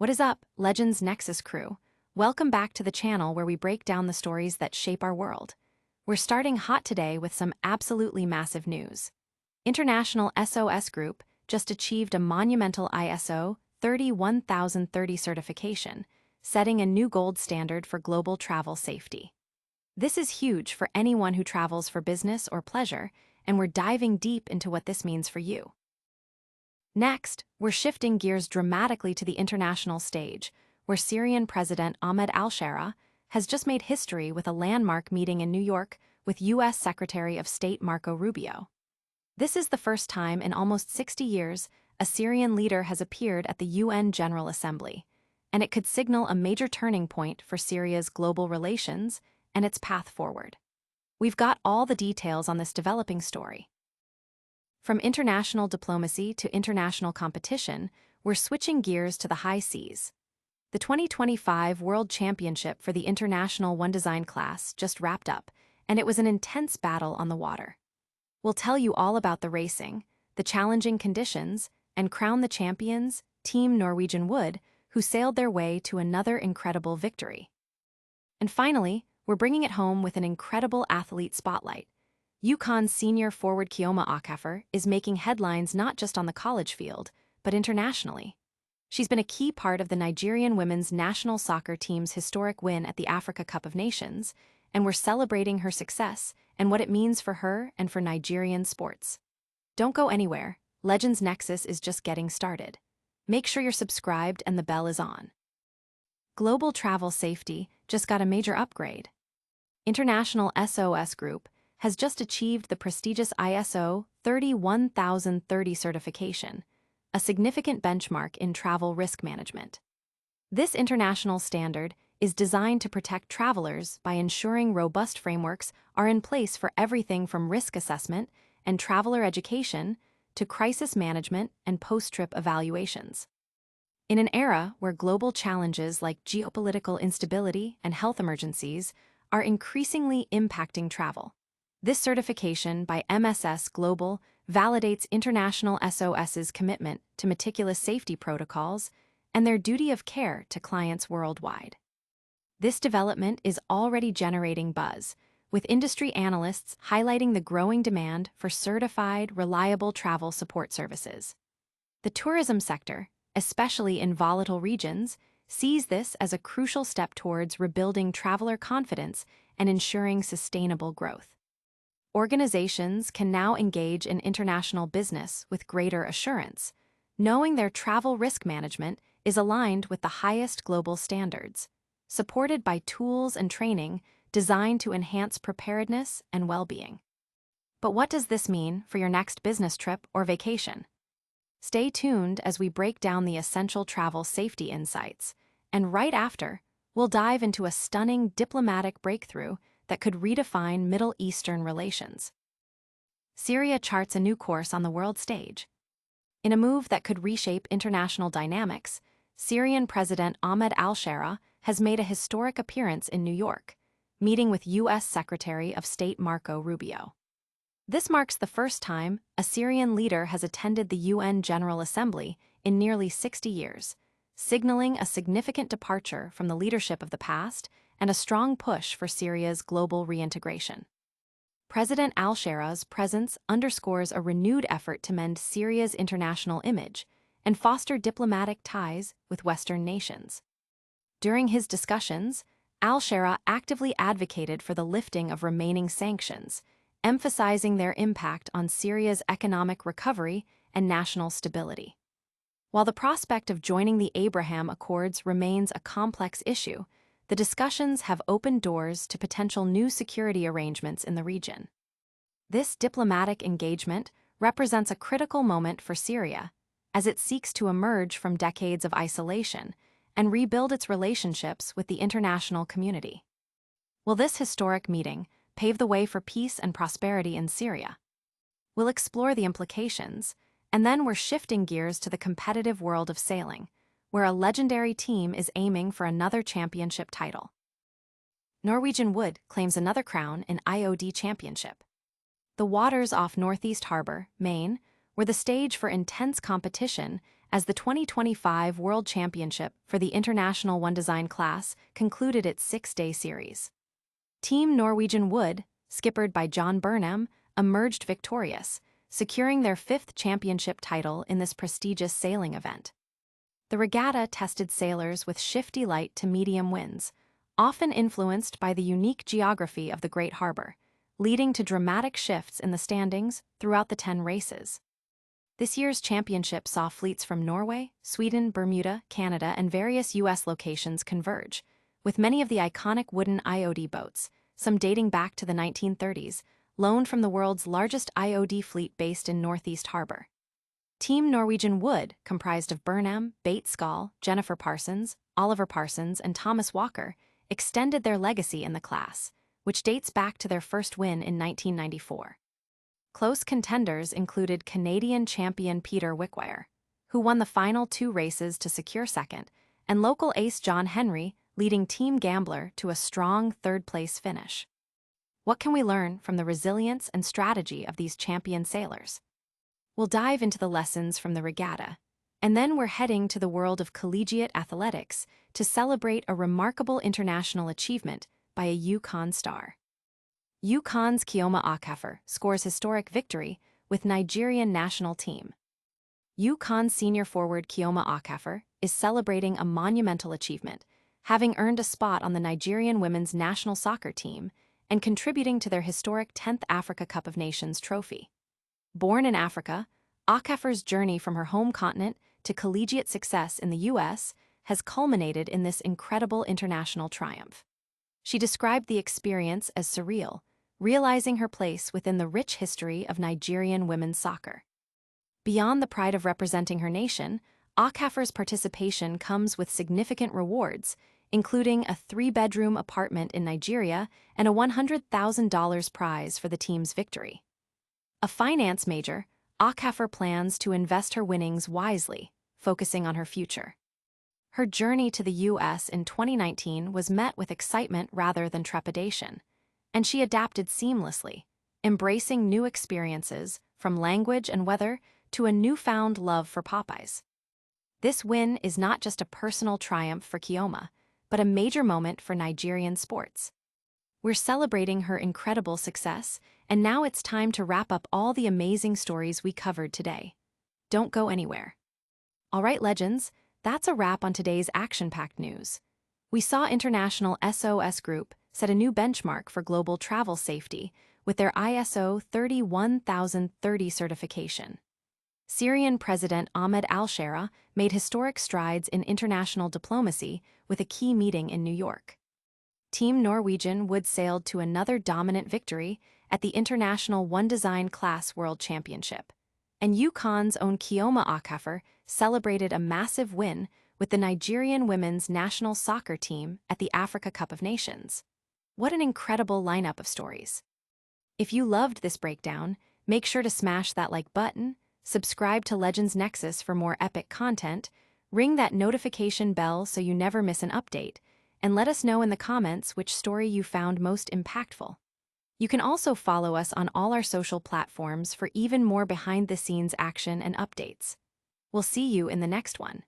What is up, Legends Nexus crew? Welcome back to the channel where we break down the stories that shape our world. We're starting hot today with some absolutely massive news. International SOS Group just achieved a monumental ISO 31030 certification, setting a new gold standard for global travel safety. This is huge for anyone who travels for business or pleasure, and we're diving deep into what this means for you. Next, we're shifting gears dramatically to the international stage, where Syrian President Ahmad al-Sharaa has just made history with a landmark meeting in New York with U.S. Secretary of State Marco Rubio. This is the first time in almost 60 years a Syrian leader has appeared at the UN General Assembly, and it could signal a major turning point for Syria's global relations and its path forward. We've got all the details on this developing story. From international diplomacy to international competition, we're switching gears to the high seas. The 2025 World Championship for the International One Design class just wrapped up, and it was an intense battle on the water. We'll tell you all about the racing, the challenging conditions, and crown the champions, Team Norwegian Wood, who sailed their way to another incredible victory. And finally, we're bringing it home with an incredible athlete spotlight. UConn senior forward Chioma Okafor is making headlines not just on the college field, but internationally. She's been a key part of the Nigerian women's national soccer team's historic win at the Africa Cup of Nations, and we're celebrating her success and what it means for her and for Nigerian sports. Don't go anywhere, Legends Nexus is just getting started. Make sure you're subscribed and the bell is on. Global travel safety just got a major upgrade. International SOS Group has just achieved the prestigious ISO 31030 certification, a significant benchmark in travel risk management. This international standard is designed to protect travelers by ensuring robust frameworks are in place for everything from risk assessment and traveler education to crisis management and post-trip evaluations. In an era where global challenges like geopolitical instability and health emergencies are increasingly impacting travel, this certification by MSS Global validates International SOS's commitment to meticulous safety protocols and their duty of care to clients worldwide. This development is already generating buzz, with industry analysts highlighting the growing demand for certified, reliable travel support services. The tourism sector, especially in volatile regions, sees this as a crucial step towards rebuilding traveler confidence and ensuring sustainable growth. Organizations can now engage in international business with greater assurance, knowing their travel risk management is aligned with the highest global standards, supported by tools and training designed to enhance preparedness and well-being. But what does this mean for your next business trip or vacation? Stay tuned as we break down the essential travel safety insights, and right after, we'll dive into a stunning diplomatic breakthrough that could redefine Middle Eastern relations. Syria charts a new course on the world stage. In a move that could reshape international dynamics, Syrian President Ahmad al-Sharaa has made a historic appearance in New York, meeting with U.S. Secretary of State Marco Rubio. This marks the first time a Syrian leader has attended the UN General Assembly in nearly 60 years, signaling a significant departure from the leadership of the past and a strong push for Syria's global reintegration. President al-Sharaa's presence underscores a renewed effort to mend Syria's international image and foster diplomatic ties with Western nations. During his discussions, al-Sharaa actively advocated for the lifting of remaining sanctions, emphasizing their impact on Syria's economic recovery and national stability. While the prospect of joining the Abraham Accords remains a complex issue, the discussions have opened doors to potential new security arrangements in the region. This diplomatic engagement represents a critical moment for Syria, as it seeks to emerge from decades of isolation and rebuild its relationships with the international community. Will this historic meeting pave the way for peace and prosperity in Syria? We'll explore the implications, and then we're shifting gears to the competitive world of sailing, where a legendary team is aiming for another championship title. Norwegian Wood claims another crown in IOD Championship. The waters off Northeast Harbor, Maine, were the stage for intense competition as the 2025 World Championship for the International One Design class concluded its 6-day series. Team Norwegian Wood, skippered by John Burnham, emerged victorious, securing their 5th championship title in this prestigious sailing event. The regatta tested sailors with shifty light to medium winds, often influenced by the unique geography of the Great Harbor, leading to dramatic shifts in the standings throughout the 10 races. This year's championship saw fleets from Norway, Sweden, Bermuda, Canada, and various U.S. locations converge, with many of the iconic wooden IOD boats, some dating back to the 1930s, loaned from the world's largest IOD fleet based in Northeast Harbor. Team Norwegian Wood, comprised of Burnham, Bates Skall, Jennifer Parsons, Oliver Parsons, and Thomas Walker, extended their legacy in the class, which dates back to their first win in 1994. Close contenders included Canadian champion Peter Wickwire, who won the final 2 races to secure second, and local ace John Henry, leading Team Gambler to a strong 3rd-place finish. What can we learn from the resilience and strategy of these champion sailors? We'll dive into the lessons from the regatta, and then we're heading to the world of collegiate athletics to celebrate a remarkable international achievement by a UConn star. UConn's Chioma Okafor scores historic victory with Nigerian national team. UConn senior forward Chioma Okafor is celebrating a monumental achievement, having earned a spot on the Nigerian women's national soccer team and contributing to their historic 10th Africa Cup of Nations trophy. Born in Africa, Okafor's journey from her home continent to collegiate success in the U.S. has culminated in this incredible international triumph. She described the experience as surreal, realizing her place within the rich history of Nigerian women's soccer. Beyond the pride of representing her nation, Okafor's participation comes with significant rewards, including a 3-bedroom apartment in Nigeria and a $100,000 prize for the team's victory. A finance major, Okafor plans to invest her winnings wisely, focusing on her future. Her journey to the U.S. in 2019 was met with excitement rather than trepidation, and she adapted seamlessly, embracing new experiences from language and weather to a newfound love for Popeyes. This win is not just a personal triumph for Chioma, but a major moment for Nigerian sports. We're celebrating her incredible success, and now it's time to wrap up all the amazing stories we covered today. Don't go anywhere. All right, legends, that's a wrap on today's action-packed news. We saw International SOS Group set a new benchmark for global travel safety with their ISO 31030 certification. Syrian President Ahmad al-Sharaa made historic strides in international diplomacy with a key meeting in New York. Team Norwegian Wood sailed to another dominant victory at the International One Design Class World Championship, and UConn's own Chioma Okafor celebrated a massive win with the Nigerian women's national soccer team at the Africa Cup of Nations. What an incredible lineup of stories. If you loved this breakdown, make sure to smash that like button, subscribe to Legends Nexus for more epic content, ring that notification bell so you never miss an update, and let us know in the comments which story you found most impactful. You can also follow us on all our social platforms for even more behind-the-scenes action and updates. We'll see you in the next one.